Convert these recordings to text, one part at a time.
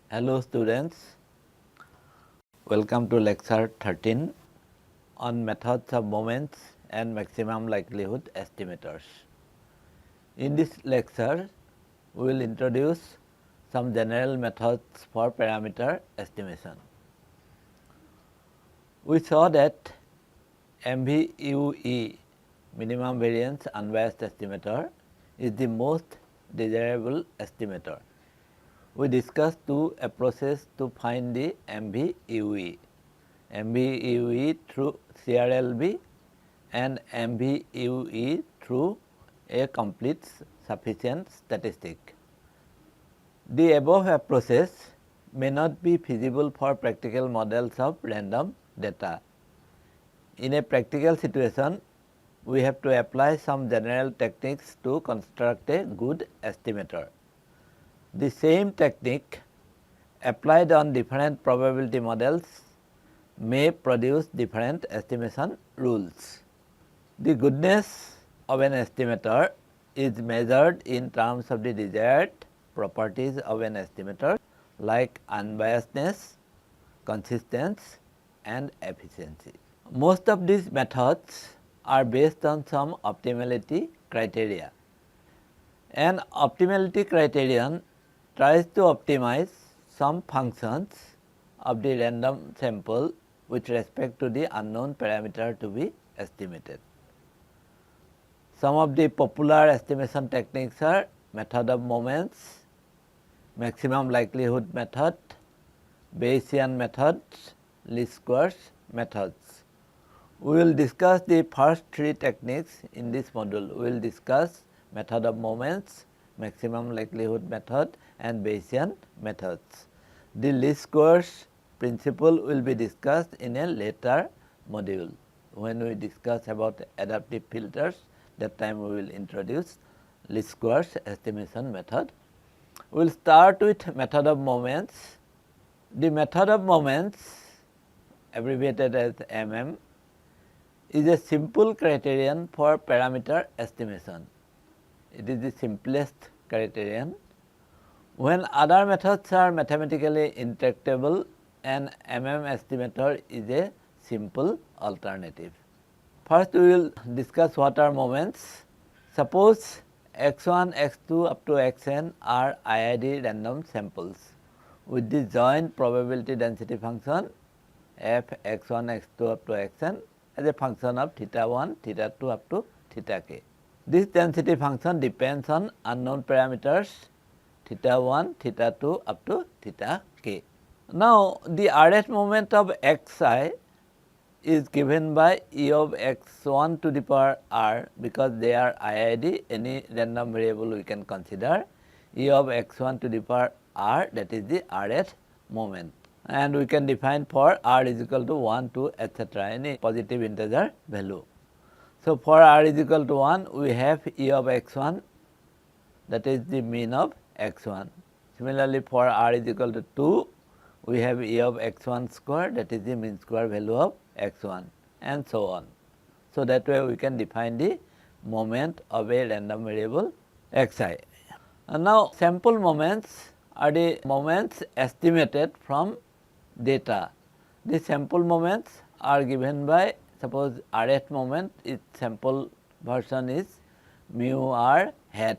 Hello students, welcome to lecture 13 on methods of moments and maximum likelihood estimators. In this lecture, we will introduce some general methods for parameter estimation. We saw that MVUE, minimum variance unbiased estimator, is the most desirable estimator. We discussed two approaches to find the MVUE. MVUE through CRLB and MVUE through a complete sufficient statistic. The above approaches may not be feasible for practical models of random data. In a practical situation, we have to apply some general techniques to construct a good estimator. The same technique applied on different probability models may produce different estimation rules. The goodness of an estimator is measured in terms of the desired properties of an estimator like unbiasedness, consistency and efficiency. Most of these methods are based on some optimality criteria. An optimality criterion tries to optimize some functions of the random sample with respect to the unknown parameter to be estimated. Some of the popular estimation techniques are method of moments, maximum likelihood method, Bayesian methods, least squares methods. We will discuss the first three techniques in this module. We will discuss method of moments, maximum likelihood method and Bayesian methods. The least squares principle will be discussed in a later module. When we discuss about adaptive filters, that time we will introduce least squares estimation method. We will start with method of moments. The method of moments, abbreviated as MM, is a simple criterion for parameter estimation. It is the simplest criterion. When other methods are mathematically intractable, an MM estimator is a simple alternative. First, we will discuss what are moments. Suppose x1, x2 up to xn are IID random samples with the joint probability density function f x1, x2 up to xn as a function of theta 1, theta 2 up to theta k. This density function depends on unknown parameters theta 1, theta 2 up to theta k. Now, the rth moment of xi is given by e of x1 to the power r, because they are IID, any random variable we can consider e of x1 to the power r, that is the rth moment, and we can define for r is equal to 1, 2 etc., any positive integer value. So, for r is equal to 1, we have e of x1, that is the mean of x1. Similarly, for r is equal to 2, we have e of x1 square, that is the mean square value of x1, and so on. So, that way we can define the moment of a random variable xi. And now, sample moments are the moments estimated from data. The sample moments are given by, suppose rth moment, its sample version is mu r hat,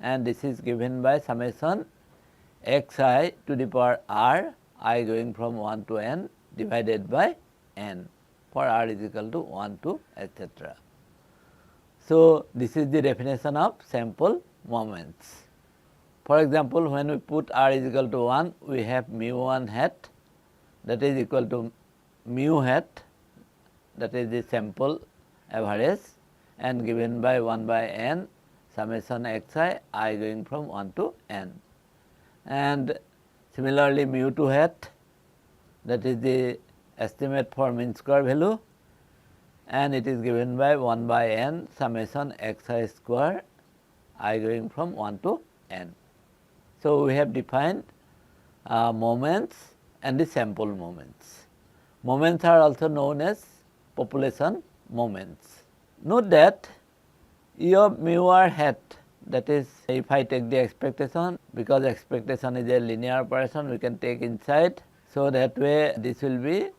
and this is given by summation xi to the power r, I going from 1 to n divided by n, for r is equal to 1 to etc. So, this is the definition of sample moments. For example, when we put r is equal to 1, we have mu 1 hat, that is equal to mu hat, that is the sample average, and given by 1 by n summation xi, I going from 1 to n. And similarly, mu 2 hat, that is the estimate for mean square value, and it is given by 1 by n summation xi square, I going from 1 to n. So, we have defined moments and the sample moments. Moments are also known as population moments. Note that E of mu r hat that is, if I take the expectation, because expectation is a linear operation, we can take inside. So that way this will be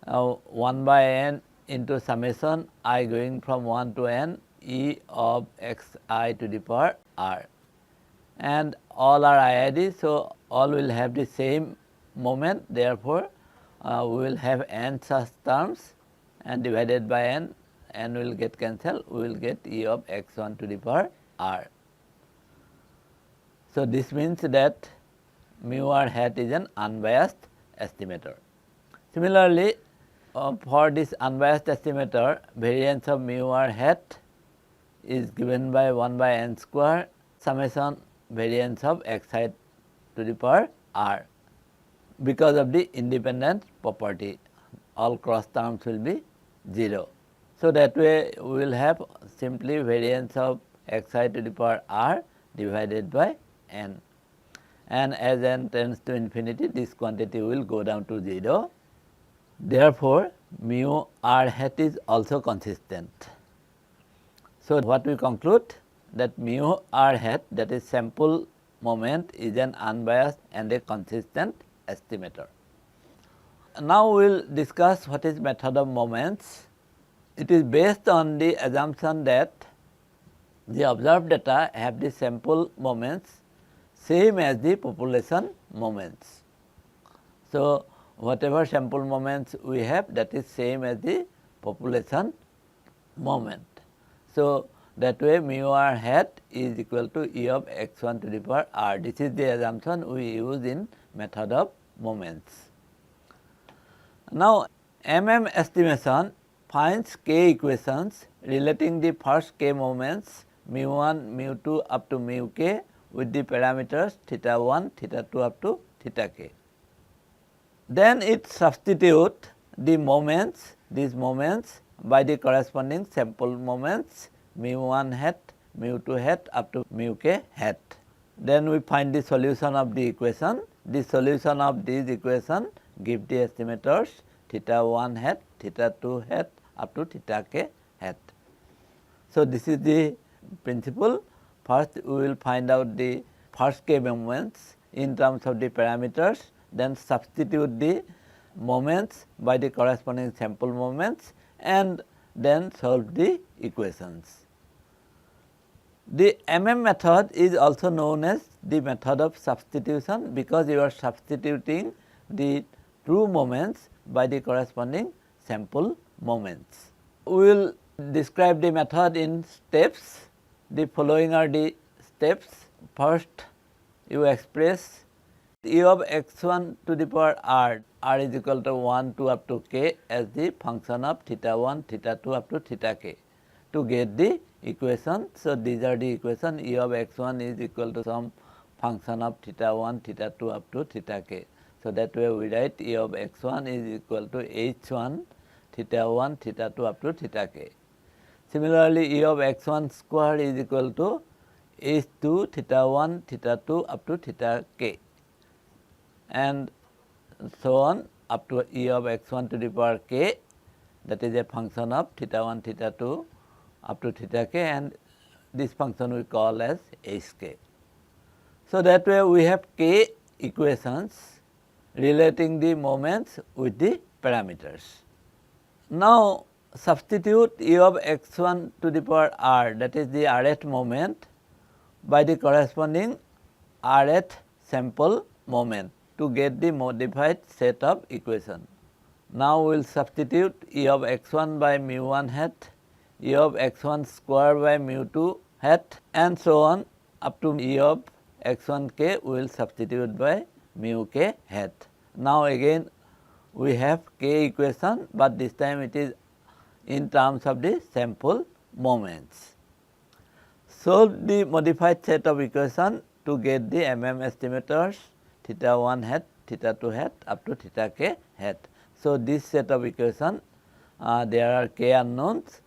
1 by n into summation I going from 1 to n e of xi to the power r, and all are IID. So all will have the same moment, therefore we will have n such terms, and divided by n will get cancelled, we will get e of x1 to the power r. So this means that mu r hat is an unbiased estimator. Similarly, for this unbiased estimator, variance of mu r hat is given by 1 by n square summation variance of xi to the power r, because of the independent property, all cross terms will be 0. So that way we will have simply variance of xi to the power r divided by n, and as n tends to infinity, this quantity will go down to 0. Therefore, mu r hat is also consistent. So what we conclude, that mu r hat, that is sample moment, is an unbiased and a consistent estimator. Now we will discuss what is method of moments. It is based on the assumption that the observed data have the sample moments same as the population moments. So whatever sample moments we have, that is same as the population moment. So that way mu r hat is equal to e of x1 to the power r. This is the assumption we use in method of moments. Now estimation finds k equations relating the first k moments mu1, mu2 up to mu k with the parameters theta 1, theta 2 up to theta k. Then it substitute the moments, these moments, by the corresponding sample moments mu1 hat, mu2 hat up to mu k hat. Then we find the solution of the equation. The solution of these equation give the estimators theta 1 hat, theta 2 hat up to theta k hat. So this is the principle. First we will find out the first k moments in terms of the parameters, then substitute the moments by the corresponding sample moments, and then solve the equations. The method is also known as the method of substitution, because you are substituting the true moments by the corresponding sample moments. We will describe the method in steps. The following are the steps. First, you express e of x1 to the power r, r is equal to 1, 2 up to k as the function of theta 1, theta 2 up to theta k to get the equation. So these are the equation. E of x1 is equal to some function of theta 1, theta 2 up to theta k. So that way we write e of x1 is equal to h1 theta 1, theta 2 up to theta k. Similarly, e of x1 square is equal to h2 theta 1, theta 2 up to theta k, and so on up to e of x1 to the power k, that is a function of theta 1, theta 2 up to theta k, and this function we call as hk. So that way we have k equations relating the moments with the parameters. Now substitute e of x1 to the power r, that is the rth moment, by the corresponding rth sample moment to get the modified set of equation. Now we will substitute e of x1 by mu1 hat, e of x1 square by mu2 hat, and so on up to e of x1 k we will substitute by mu k hat. Now again we have k equation, but this time it is in terms of the sample moments. Solve the modified set of equation to get the estimators theta 1 hat, theta 2 hat up to theta k hat. So this set of equation, there are k unknowns.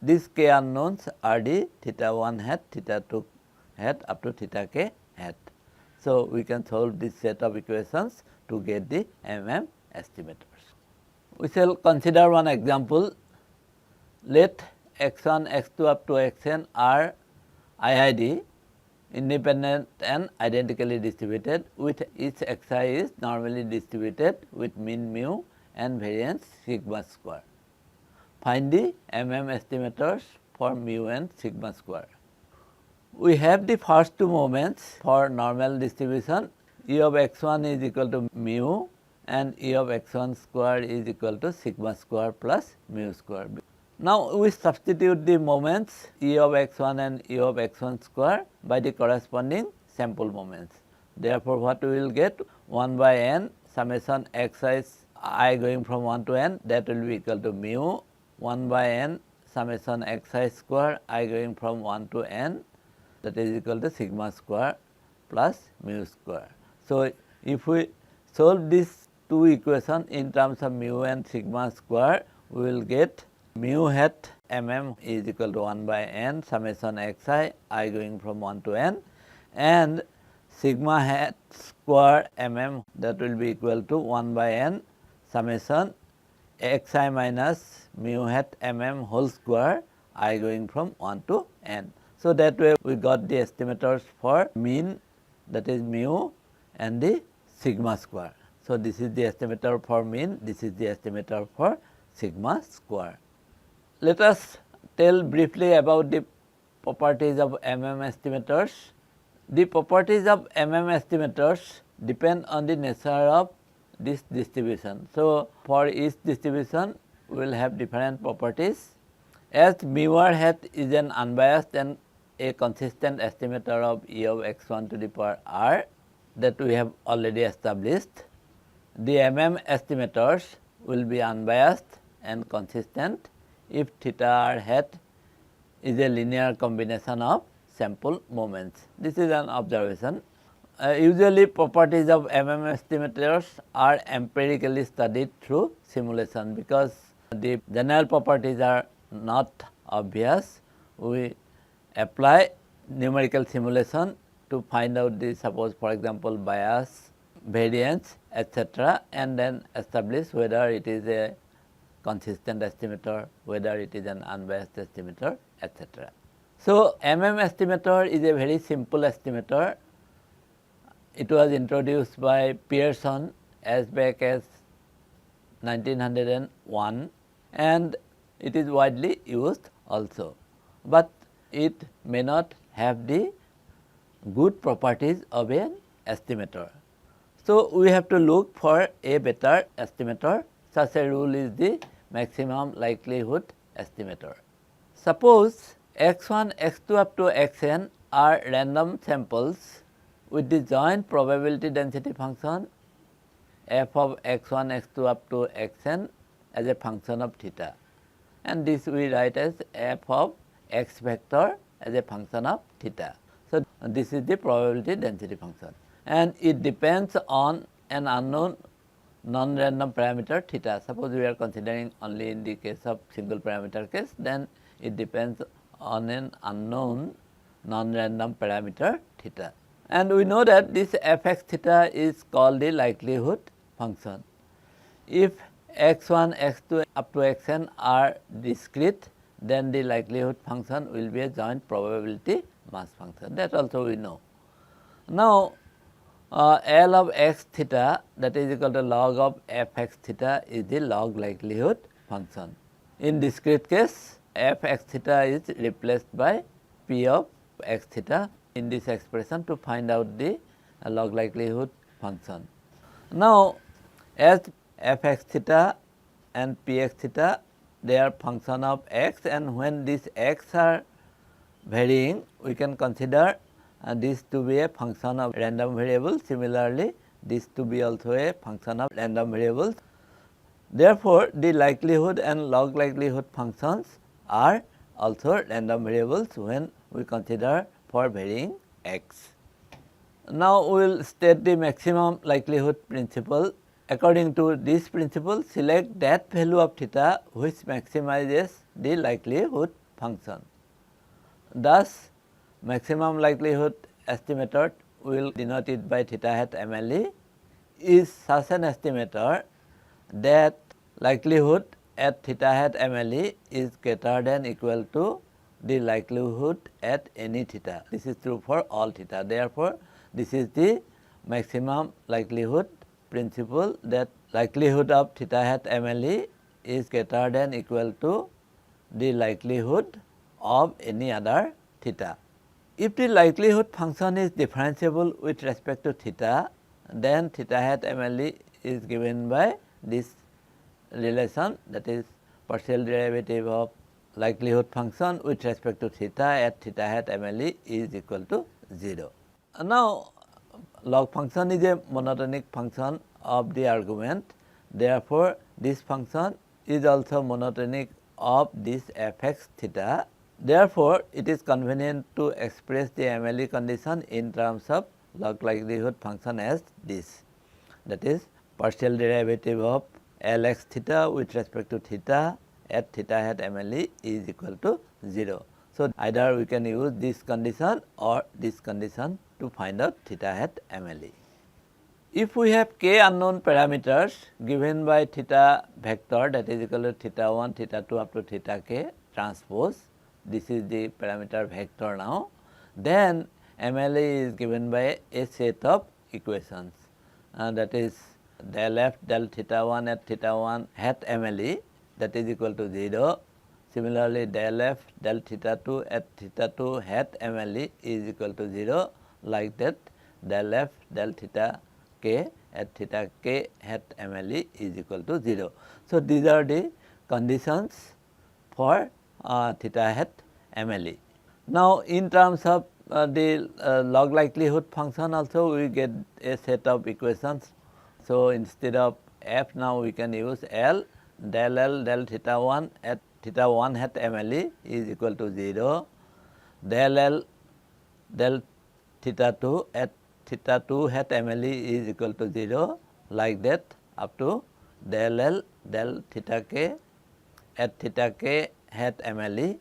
These k unknowns are the theta 1 hat, theta 2 hat up to theta k hat. So we can solve this set of equations to get the estimators. We shall consider one example. Let x1, x2 up to xn are IID, independent and identically distributed, with each xi is normally distributed with mean mu and variance sigma square. Find the estimators for mu and sigma square. We have the first two moments for normal distribution. E of x1 is equal to mu and E of x1 square is equal to sigma square plus mu square. Now, we substitute the moments E of x1 and E of x1 square by the corresponding sample moments. Therefore, what we will get? 1 by n summation xi I going from 1 to n, that will be equal to mu 1 by n summation xi square I going from 1 to n, that is equal to sigma square plus mu square. So, if we solve these two equations in terms of mu and sigma square, we will get mu hat is equal to 1 by n summation xi I going from 1 to n, and sigma hat square that will be equal to 1 by n summation xi minus mu hat whole square I going from 1 to n. So, that way we got the estimators for mean, that is mu, and the sigma square. So, this is the estimator for mean, this is the estimator for sigma square. Let us tell briefly about the properties of estimators. The properties of estimators depend on the nature of this distribution. So, for each distribution we will have different properties. As mu r hat is an unbiased and a consistent estimator of E of x1 to the power r, that we have already established. The estimators will be unbiased and consistent if theta r hat is a linear combination of sample moments. This is an observation. Usually properties of estimators are empirically studied through simulation, because the general properties are not obvious. We apply numerical simulation to find out the, suppose for example, bias, variance, etc., and then establish whether it is a consistent estimator, whether it is an unbiased estimator, etc. So, estimator is a very simple estimator. It was introduced by Pearson as back as 1901, and it is widely used also, but it may not have the good properties of an estimator. So, we have to look for a better estimator. Such a rule is the maximum likelihood estimator. Suppose x1, x2 up to xn are random samples with the joint probability density function f of x1, x2 up to xn as a function of theta, and this we write as f of x vector as a function of theta. So, this is the probability density function, and it depends on an unknown non-random parameter theta. Suppose we are considering only in the case of single parameter case, then it depends on an unknown non-random parameter theta. And we know that this fx theta is called the likelihood function. If x1, x2 up to xn are discrete, then the likelihood function will be a joint probability mass function, that also we know. Now, L of x theta, that is equal to log of fx theta, is the log likelihood function. In discrete case, fx theta is replaced by p of x theta in this expression to find out the log likelihood function. Now, as fx theta and px theta, they are function of x, and when these x are varying, we can consider this to be a function of random variable. Similarly, this to be also a function of random variables. Therefore, the likelihood and log likelihood functions are also random variables when we consider for varying x. Now, we will state the maximum likelihood principle. According to this principle, select that value of theta which maximizes the likelihood function. Thus, maximum likelihood estimator, we will denote it by theta hat MLE, is such an estimator that likelihood at theta hat MLE is greater than equal to the likelihood at any theta. This is true for all theta. Therefore, this is the maximum likelihood principle, that likelihood of theta hat MLE is greater than equal to the likelihood of any other theta. If the likelihood function is differentiable with respect to theta, then theta hat MLE is given by this relation, that is partial derivative of likelihood function with respect to theta at theta hat MLE is equal to 0. Now, log function is a monotonic function of the argument. Therefore, this function is also monotonic of this fx theta. Therefore, it is convenient to express the MLE condition in terms of log likelihood function as this, that is partial derivative of Lx theta with respect to theta at theta hat MLE is equal to 0. So, either we can use this condition or this condition to find out theta hat MLE. If we have k unknown parameters given by theta vector, that is equal to theta 1, theta 2 up to theta k transpose, this is the parameter vector now, then MLE is given by a set of equations, that is del f del theta 1 at theta 1 hat MLE, that is equal to 0. Similarly, del f del theta 2 at theta 2 hat MLE is equal to 0, like that del f del theta k at theta k hat MLE is equal to 0. So, these are the conditions for theta hat MLE. Now, in terms of the log likelihood function also we get a set of equations. So, instead of f, now we can use L del theta 1 at theta 1 hat MLE is equal to 0, del L del theta 2 at theta 2 hat MLE is equal to 0, like that up to del L del theta k at theta k hat MLE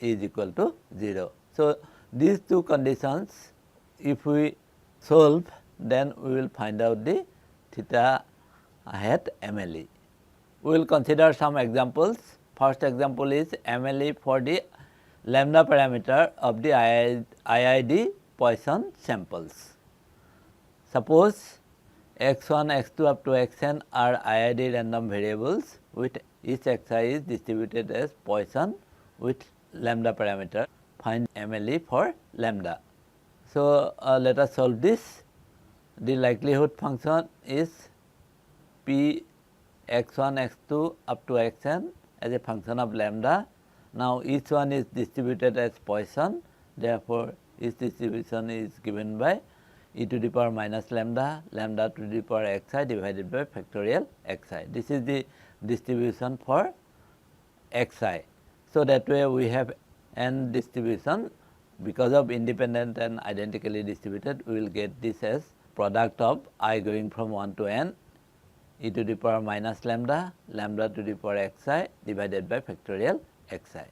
is equal to 0. So, these two conditions if we solve, then we will find out the theta hat MLE. We will consider some examples. First example is MLE for the lambda parameter of the IID Poisson samples. Suppose x1, x2 up to xn are IID random variables with each xi is distributed as Poisson with lambda parameter. Find MLE for lambda. So, let us solve this. The likelihood function is p x1, x2 up to xn as a function of lambda. Now, each one is distributed as Poisson. Therefore, each distribution is given by e to the power minus lambda, lambda to the power xi divided by factorial xi. This is the distribution for xi. So, that way we have n distribution. Because of independent and identically distributed, we will get this as product of I going from 1 to n e to the power minus lambda, lambda to the power xi divided by factorial xi.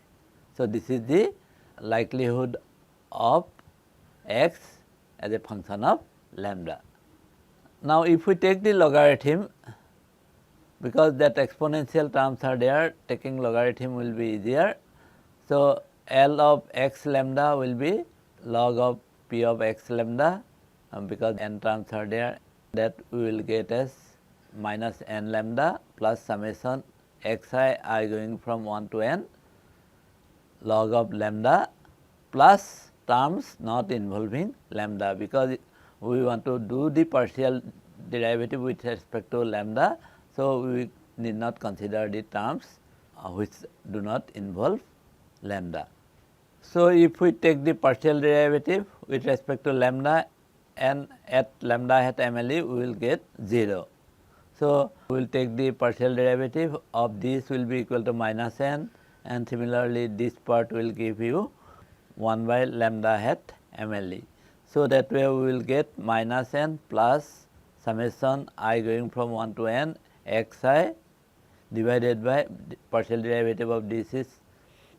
So, this is the likelihood of x as a function of lambda. Now, if we take the logarithm, because that exponential terms are there, taking logarithm will be easier. So, L of x lambda will be log of p of x lambda, because n terms are there, that we will get as minus n lambda plus summation xi I going from 1 to n log of lambda plus terms not involving lambda, because we want to do the partial derivative with respect to lambda. So, we need not consider the terms which do not involve lambda. So, if we take the partial derivative with respect to lambda and at lambda hat MLE, we will get 0. So, we will take the partial derivative of this will be equal to minus n, and similarly this part will give you 1 by lambda hat MLE. So, that way we will get minus n plus summation I going from 1 to n xi divided by partial derivative of this is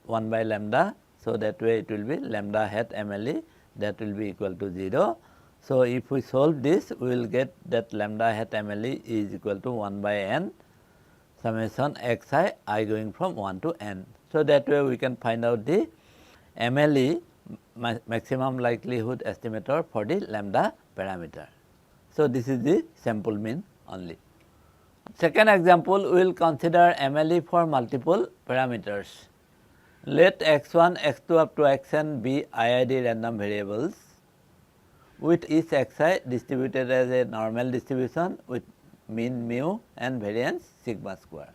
1 by lambda. So, that way it will be lambda hat MLE, that will be equal to 0. So, if we solve this, we will get that lambda hat MLE is equal to 1 by n summation xi I going from 1 to n. So, that way we can find out the MLE, maximum likelihood estimator for the lambda parameter. So, this is the sample mean only. Second example, we will consider MLE for multiple parameters. Let x1, x2 up to xn be IID random variables with each xi distributed as a normal distribution with mean mu and variance sigma square.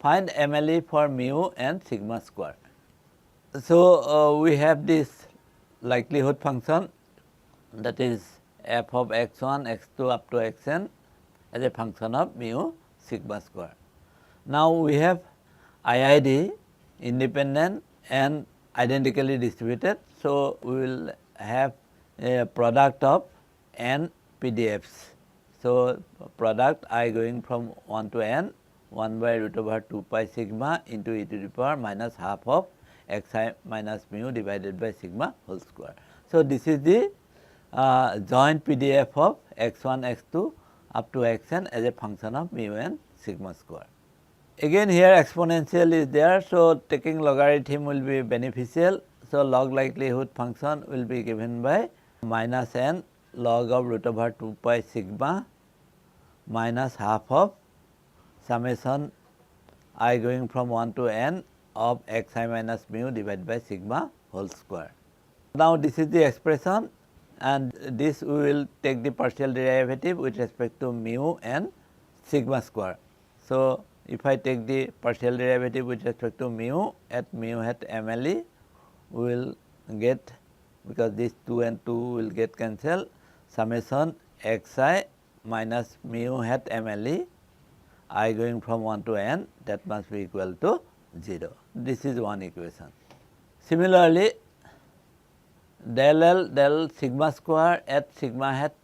Find MLE for mu and sigma square. So, we have this likelihood function, that is f of x1, x2 up to xn as a function of mu sigma square. Now, we have IID independent and identically distributed. So, we will have a product of n PDFs. So, product I going from 1 to n, 1 by root over 2 pi sigma into e to the power minus half of xi minus mu divided by sigma whole square. So, this is the joint PDF of x1, x2 up to xn as a function of mu and sigma square. Again here exponential is there. So, taking logarithm will be beneficial. So, log likelihood function will be given by minus n log of root over 2 pi sigma minus half of summation I going from 1 to n of xi minus mu divided by sigma whole square. Now, this is the expression, and this we will take the partial derivative with respect to mu and sigma square. So, if I take the partial derivative with respect to mu at MLE, we will get, because these 2 and 2 will get cancelled, summation xi minus mu hat MLE I going from 1 to n, that must be equal to 0. This is one equation. Similarly, del L del sigma square at sigma hat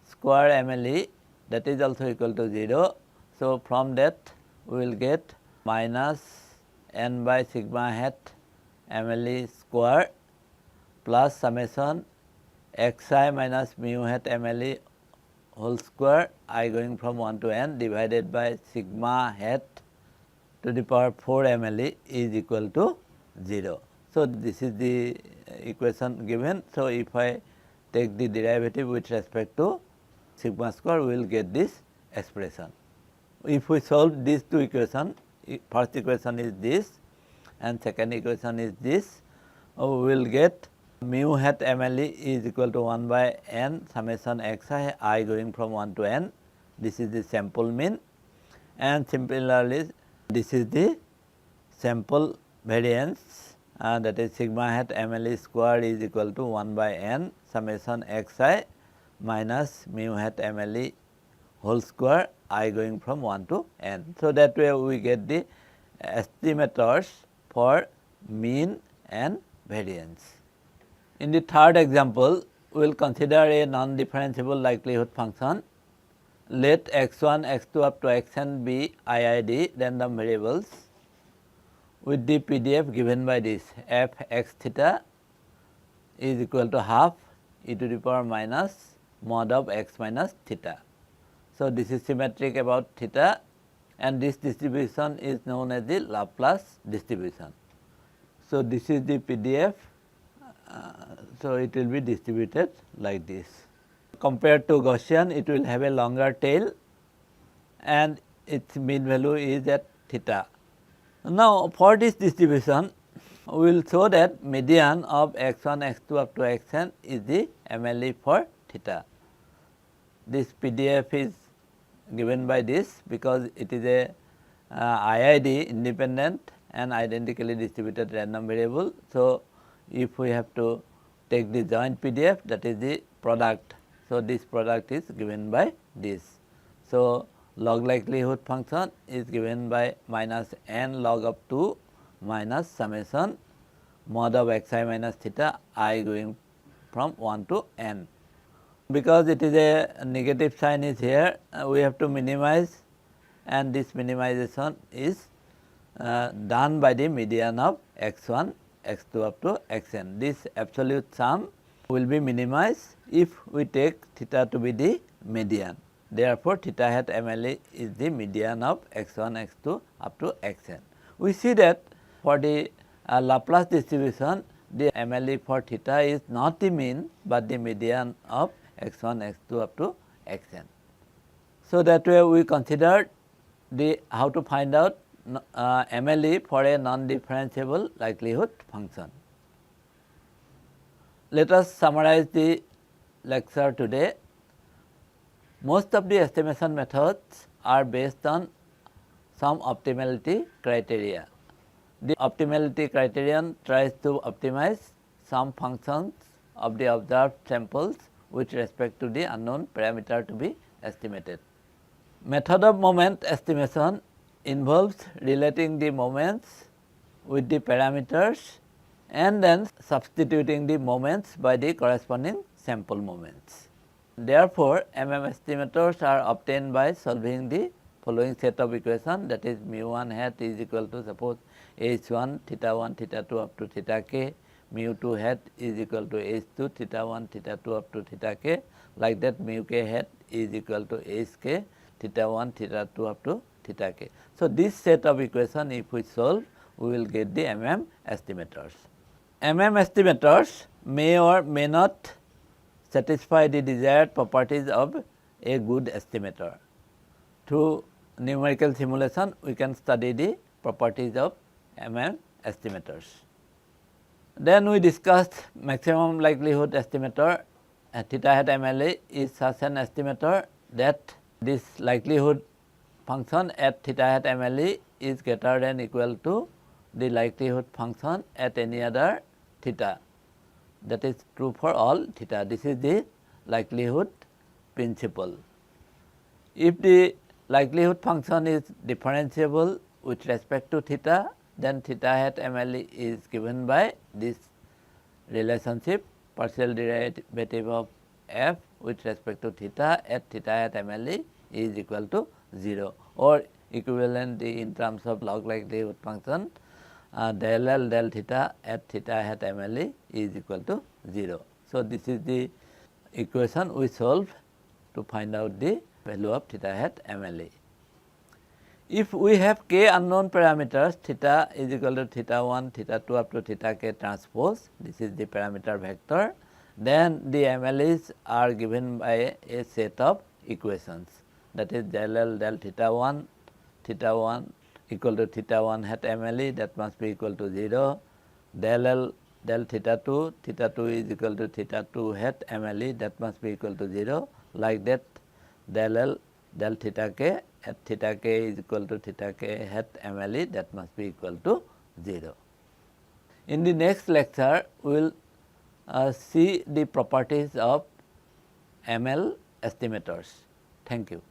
square MLE, that is also equal to 0. So, from that we will get minus n by sigma hat MLE square plus summation xi minus mu hat MLE whole square I going from 1 to n divided by sigma hat to the power 4 MLE is equal to 0. So, this is the equation given. So, if I take the derivative with respect to sigma square, we will get this expression. If we solve these two equations, first equation is this and second equation is this, we will get mu hat MLE is equal to 1 by n summation xi I going from 1 to n. This is the sample mean, and similarly this is the sample variance, that is sigma hat MLE square is equal to 1 by n summation xi minus mu hat MLE whole square I going from 1 to n. So, that way we get the estimators for mean and variance. In the third example, we will consider a non-differentiable likelihood function. Let x1, x2 up to xn be IID random variables with the PDF given by this f x theta is equal to half e to the power minus mod of x minus theta. So, this is symmetric about theta, and this distribution is known as the Laplace distribution. So, this is the PDF. So, it will be distributed like this. Compared to Gaussian, it will have a longer tail and its mean value is at theta. Now, for this distribution, we will show that median of x1, x2 up to xn is the MLE for theta. This PDF is given by this because it is a IID independent and identically distributed random variable. So, if we have to take the joint PDF, that is the product. So, this product is given by this. So, log likelihood function is given by minus n log of 2 minus summation mod of xi minus theta I going from 1 to n. Because it is a negative sign is here, we have to minimize, and this minimization is done by the median of x1, x2 up to xn. This absolute sum will be minimized if we take theta to be the median. Therefore, theta hat MLE is the median of x1, x2 up to xn. We see that for the Laplace distribution, the MLE for theta is not the mean, but the median of x1, x2 up to xn. So, that way we considered the how to find out MLE for a non-differentiable likelihood function. Let us summarize the lecture today. Most of the estimation methods are based on some optimality criteria. The optimality criterion tries to optimize some functions of the observed samples with respect to the unknown parameter to be estimated. Method of moment estimation involves relating the moments with the parameters and then substituting the moments by the corresponding sample moments. Therefore, estimators are obtained by solving the following set of equations, that is mu 1 hat is equal to suppose h 1 theta 1 theta 2 up to theta k, mu 2 hat is equal to h 2 theta 1 theta 2 up to theta k, like that mu k hat is equal to h k theta 1 theta 2 up to theta k. So, this set of equation if we solve, we will get the estimators. Estimators may or may not satisfy the desired properties of a good estimator. Through numerical simulation, we can study the properties of estimators. Then we discussed maximum likelihood estimator. Theta hat MLE is such an estimator that this likelihood function at theta hat MLE is greater than equal to the likelihood function at any other theta. That is true for all theta. This is the likelihood principle. If the likelihood function is differentiable with respect to theta, then theta hat MLE is given by this relationship, partial derivative of f with respect to theta at theta hat MLE is equal to 0, or equivalent in terms of log likelihood function del L del theta at theta hat MLE is equal to 0. So, this is the equation we solve to find out the value of theta hat MLE. If we have k unknown parameters, theta is equal to theta 1 theta 2 up to theta k transpose, this is the parameter vector, then the MLEs are given by a set of equations, that is del L del theta 1 equal to theta 1 hat MLE, that must be equal to 0, del L del theta 2 is equal to theta 2 hat MLE, that must be equal to 0, like that del L del theta k at theta k is equal to theta k hat MLE, that must be equal to 0. In the next lecture, we will see the properties of ML estimators. Thank you.